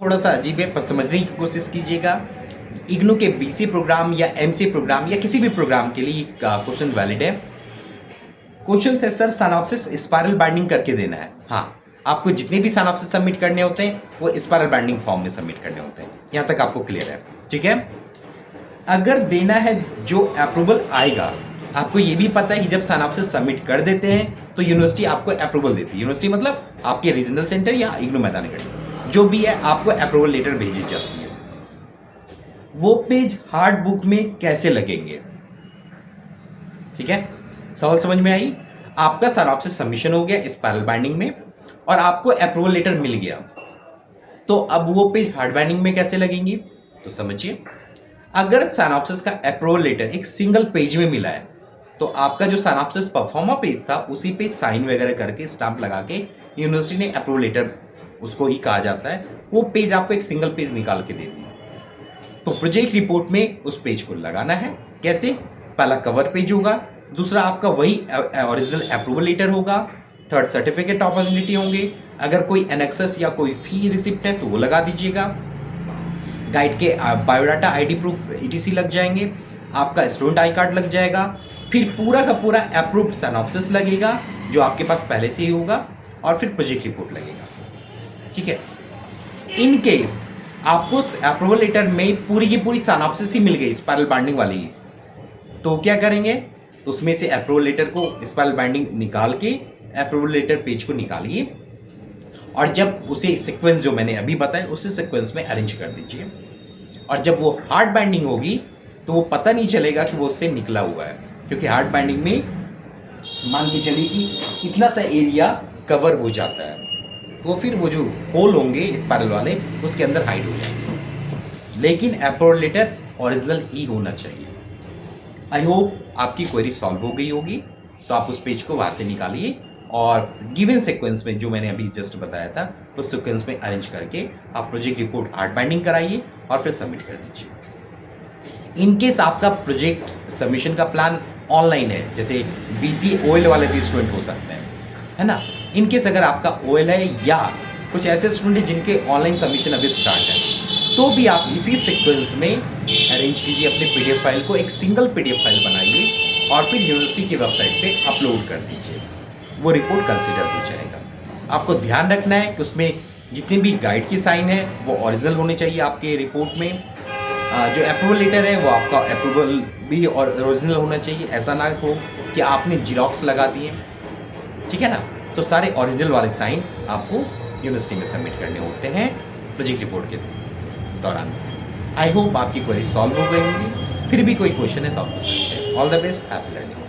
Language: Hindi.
थोड़ा सा अजीब है पर समझने की कोशिश कीजिएगा। इग्नू के बीसी प्रोग्राम या एमसी प्रोग्राम या किसी भी प्रोग्राम के लिए क्वेश्चन वैलिड है। क्वेश्चन है सर सिनॉप्सिस स्पाइरल बाइंडिंग करके देना है। हाँ, आपको जितने भी सिनॉप्सिस सबमिट करने होते हैं वो स्पाइरल बाइंडिंग फॉर्म में सबमिट करने होते हैं। यहाँ तक आपको क्लियर है, ठीक है। अगर देना है जो अप्रूवल आएगा, आपको ये भी पता है कि जब सिनॉप्सिस सबमिट कर देते हैं तो यूनिवर्सिटी आपको अप्रूवल देती है। यूनिवर्सिटी मतलब आपके रीजनल सेंटर या इग्नू मैदान जो भी है, आपको अप्रूवल लेटर भेजी जाती है। वो पेज हार्ड बुक में कैसे लगेंगे, ठीक है। सवाल समझ में आई। आपका सिनॉप्सिस सबमिशन हो गया स्पाइरल बाइंडिंग में और आपको अप्रूवल लेटर मिल गया, तो अब वो पेज हार्ड बाइंडिंग में कैसे लगेंगे, तो समझिए। अगर सिनॉप्सिस का अप्रूवल लेटर एक सिंगल पेज में मिला है तो आपका जो सिनॉप्सिस परफॉर्मा पेज था उसी पे साइन वगैरह करके स्टाम्प लगा के यूनिवर्सिटी ने अप्रूवल लेटर, उसको ही कहा जाता है, वो पेज आपको एक सिंगल पेज निकाल के देती है। तो प्रोजेक्ट रिपोर्ट में उस पेज को लगाना है। कैसे? पहला कवर पेज होगा, दूसरा आपका वही ओरिजिनल अप्रूवल लेटर होगा, थर्ड सर्टिफिकेट ऑफ एलिजिबिलिटी होंगे, अगर कोई एनेक्सस या कोई फी रिसिप्ट है तो वो लगा दीजिएगा, गाइड के बायोडाटा आईडी प्रूफ ईटीसी लग जाएंगे, आपका स्टूडेंट आई कार्ड लग जाएगा, फिर पूरा का पूरा अप्रूव्ड सिनॉप्सिस लगेगा जो आपके पास पहले से ही होगा, और फिर प्रोजेक्ट रिपोर्ट लगेगा, ठीक है। इन केस आपको अप्रूवल लेटर में पूरी की पूरी सिनॉप्सिस ही मिल गई स्पाइरल बाइंडिंग वाली, तो क्या करेंगे, तो उसमें से अप्रूवल लेटर को स्पाइरल बाइंडिंग निकाल के अप्रूवल लेटर पेज को निकालिए और जब उसे सीक्वेंस जो मैंने अभी बताया उसी सीक्वेंस में अरेंज कर दीजिए। और जब वो हार्ड बाइंडिंग होगी तो वो पता नहीं चलेगा कि वो उससे निकला हुआ है, क्योंकि हार्ड बाइंडिंग में मान के चलिए कि इतना सा एरिया कवर हो जाता है, तो फिर वो जो होल होंगे स्पाइरल वाले उसके अंदर हाइड हो जाएंगे। लेकिन अप्रूवल लेटर ओरिजिनल ही होना चाहिए। आई होप आपकी क्वेरी सॉल्व हो गई होगी। तो आप उस पेज को वहाँ से निकालिए और गिवन सीक्वेंस में जो मैंने अभी जस्ट बताया था उस सीक्वेंस में अरेंज करके आप प्रोजेक्ट रिपोर्ट हार्ड बाइंडिंग कराइए और फिर सबमिट कर दीजिए। इन केस आपका प्रोजेक्ट सबमिशन का प्लान ऑनलाइन है, जैसे बीसी ओएल वाले भी स्टूडेंट हो सकते हैं, है ना। इन केस अगर आपका ओएल है या कुछ ऐसे स्टूडेंट हैं जिनके ऑनलाइन सबमिशन अभी स्टार्ट है, तो भी आप इसी सीक्वेंस में अरेंज कीजिए अपने पीडीएफ फाइल को, एक सिंगल पीडीएफ फाइल बनाइए और फिर यूनिवर्सिटी की वेबसाइट पे अपलोड कर दीजिए। वो रिपोर्ट कंसिडर हो जाएगा। आपको ध्यान रखना है कि उसमें जितनी भी गाइड की साइन है वो ओरिजिनल होनी चाहिए आपके रिपोर्ट में। जो अप्रूवल लेटर है वो आपका अप्रूवल भी और ओरिजिनल होना चाहिए, ऐसा ना हो कि आपने जीरोक्स लगा दिए, ठीक है ना। तो सारे ओरिजिनल वाले साइन आपको यूनिवर्सिटी में सबमिट करने होते हैं प्रोजेक्ट रिपोर्ट के दौरान। आई होप आपकी क्वेरी सॉल्व हो गई होगी। फिर भी कोई क्वेश्चन है तो आप पूछ सकते हैं। All the best, happy learning.